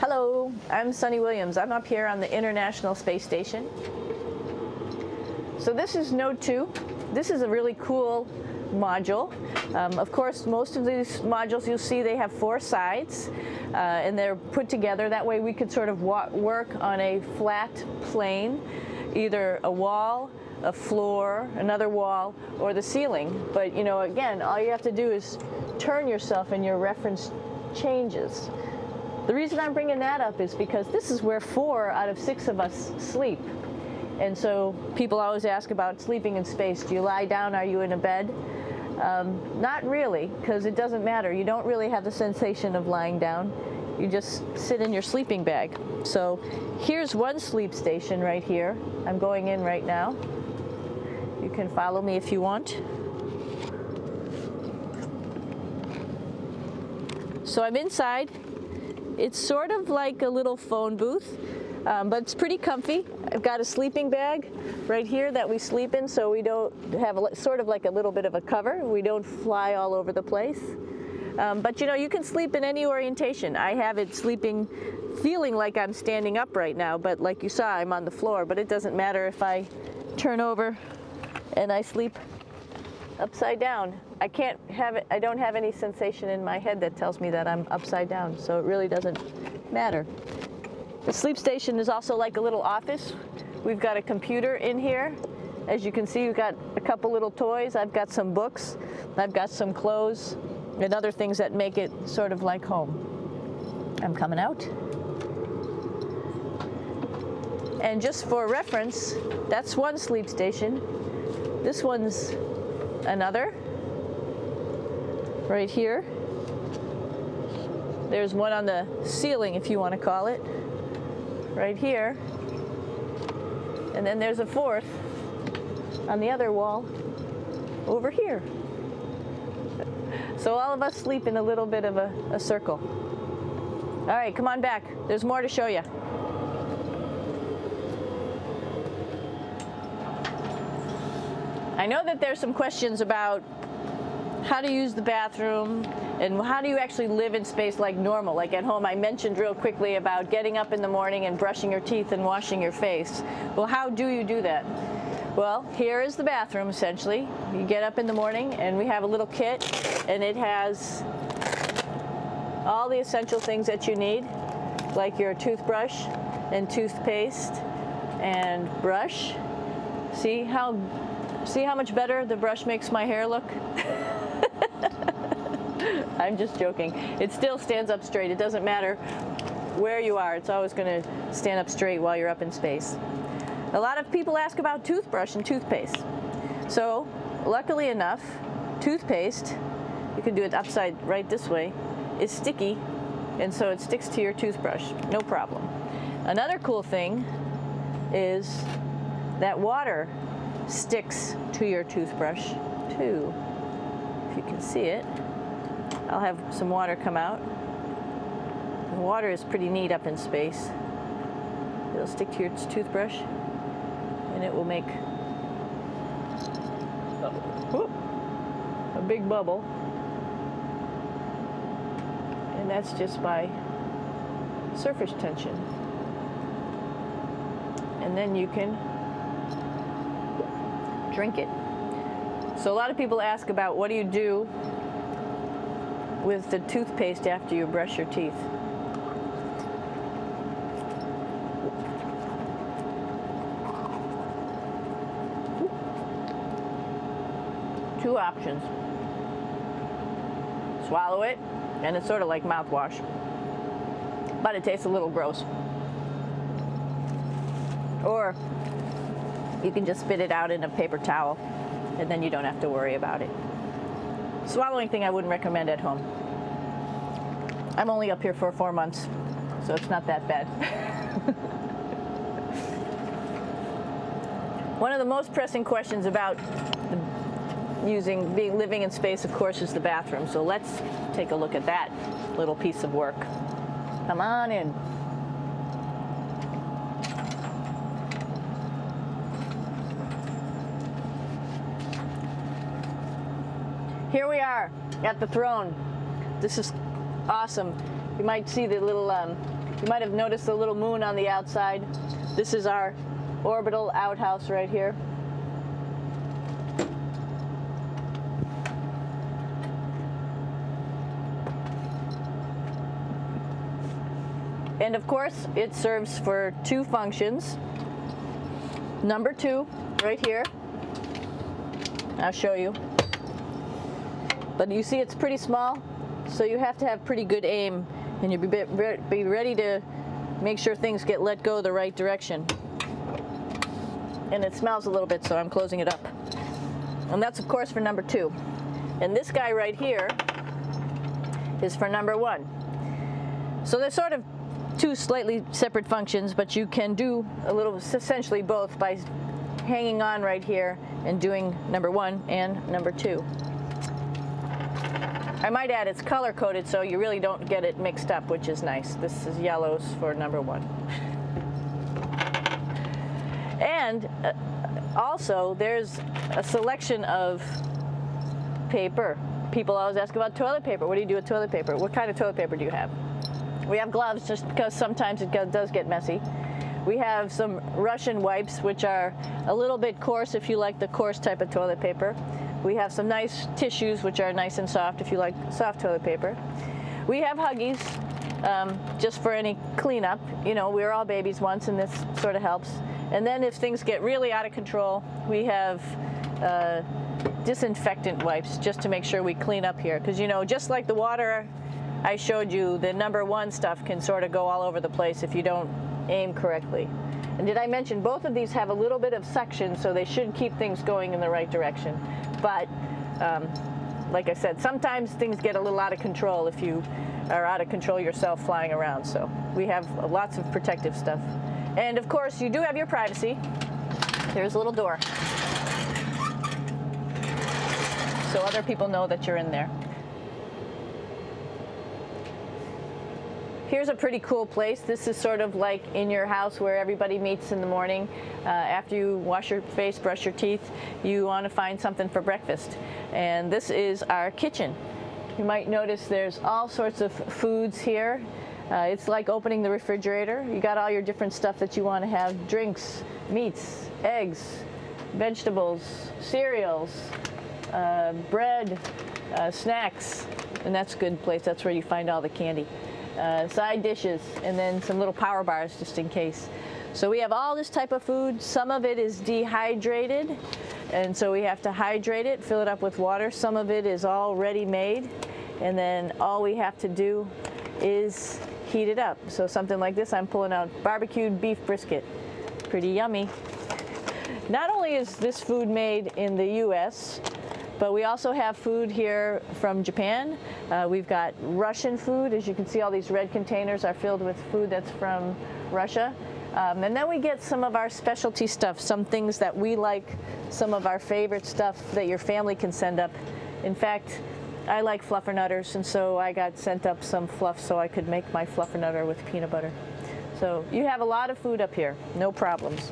Hello, I'm Sunita Williams. I'm up here on the International Space Station. So this is Node 2. This is a really cool module. Of course, most of these modules you'll see they have 4 sides and they're put together. That way we could sort of work on a flat plane, either a wall, a floor, another wall, or the ceiling. But you know, again, all you have to do is turn yourself and your reference changes. The reason I'm bringing that up is because this is where 4 out of 6 of us sleep. And so people always ask about sleeping in space. Do you lie down? Are you in a bed? Not really, because it doesn't matter. You don't really have the sensation of lying down. You just sit in your sleeping bag. So here's one sleep station right here. I'm going in right now. You can follow me if you want. So I'm inside. It's sort of like a little phone booth, but it's pretty comfy. I've got a sleeping bag right here that we sleep in, so we don't have sort of like a little bit of a cover. We don't fly all over the place. But you know, you can sleep in any orientation. I have it sleeping, feeling like I'm standing up right now, but like you saw, I'm on the floor. But it doesn't matter if I turn over and I sleep upside down. I can't have it, I don't have any sensation in my head that tells me that I'm upside down, so it really doesn't matter. The sleep station is also like a little office. We've got a computer in here. As you can see, we've got a couple little toys. I've got some books. I've got some clothes and other things that make it sort of like home. I'm coming out. And just for reference, that's one sleep station. This one's another. Right here. There's one on the ceiling, if you want to call it, right here. And then there's a 4th on the other wall over here. So all of us sleep in a little bit of a circle. All right, come on back. There's more to show you. I know that there's some questions about how to use the bathroom and how do you actually live in space like normal, like at home. I mentioned real quickly about getting up in the morning and brushing your teeth and washing your face. Well, how do you do that? Well, here is the bathroom essentially. You get up in the morning and we have a little kit and it has all the essential things that you need, like your toothbrush and toothpaste and brush. See how much better the brush makes my hair look? I'm just joking. It still stands up straight. It doesn't matter where you are. It's always going to stand up straight while you're up in space. A lot of people ask about toothbrush and toothpaste. So, luckily enough, toothpaste, you can do it upside right this way, is sticky, and so it sticks to your toothbrush. No problem. Another cool thing is that water sticks to your toothbrush too. If you can see it, I'll have some water come out. The water is pretty neat up in space. It'll stick to your toothbrush and it will make a big bubble, and that's just by surface tension. And then you can drink it. So a lot of people ask about what do you do with the toothpaste after you brush your teeth. Two options. Swallow it, and it's sort of like mouthwash, but it tastes a little gross. Or you can just spit it out in a paper towel, and then you don't have to worry about it. Swallowing thing I wouldn't recommend at home. I'm only up here for 4 months, so it's not that bad. One of the most pressing questions about living in space, of course, is the bathroom. So let's take a look at that little piece of work. Come on in. Here we are at the throne. This is awesome. You might see the little You might have noticed the little moon on the outside. This is our orbital outhouse right here. And of course, it serves for two functions. Number 2, right here. I'll show you. But you see it's pretty small, so you have to have pretty good aim, and you'll be ready to make sure things get let go the right direction. And it smells a little bit, so I'm closing it up. And that's of course for number 2. And this guy right here is for number 1. So they're sort of two slightly separate functions, but you can do a little, essentially both, by hanging on right here and doing number 1 and number 2. I might add it's color coded, so you really don't get it mixed up, which is nice. This is yellows for number 1. And also there's a selection of paper. People always ask about toilet paper. What do you do with toilet paper? What kind of toilet paper do you have? We have gloves, just because sometimes it does get messy. We have some Russian wipes, which are a little bit coarse if you like the coarse type of toilet paper. We have some nice tissues, which are nice and soft if you like soft toilet paper. We have Huggies, just for any cleanup. You know, we were all babies once, and this sort of helps. And then if things get really out of control, we have disinfectant wipes, just to make sure we clean up here. Because, you know, just like the water I showed you, the number 1 stuff can sort of go all over the place if you don't aim correctly. And did I mention both of these have a little bit of suction, so they should keep things going in the right direction. But like I said, sometimes things get a little out of control if you are out of control yourself flying around. So we have lots of protective stuff. And of course, you do have your privacy. There's a little door, so other people know that you're in there. Here's a pretty cool place. This is sort of like in your house where everybody meets in the morning. After you wash your face, brush your teeth, you want to find something for breakfast. And this is our kitchen. You might notice there's all sorts of foods here. It's like opening the refrigerator. You got all your different stuff that you want to have: drinks, meats, eggs, vegetables, cereals, bread, snacks. And that's a good place. That's where you find all the candy. Side dishes, and then some little power bars just in case. So we have all this type of food. Some of it is dehydrated, and so we have to hydrate it, fill it up with water. Some of it is all ready-made, and then all we have to do is heat it up. So something like this, I'm pulling out barbecued beef brisket. Pretty yummy. Not only is this food made in the US, but we also have food here from Japan. We've got Russian food. As you can see, all these red containers are filled with food that's from Russia. And then we get some of our specialty stuff, some things that we like, some of our favorite stuff that your family can send up. In fact, I like fluffernutters, and so I got sent up some fluff so I could make my fluffernutter with peanut butter. So you have a lot of food up here, no problems.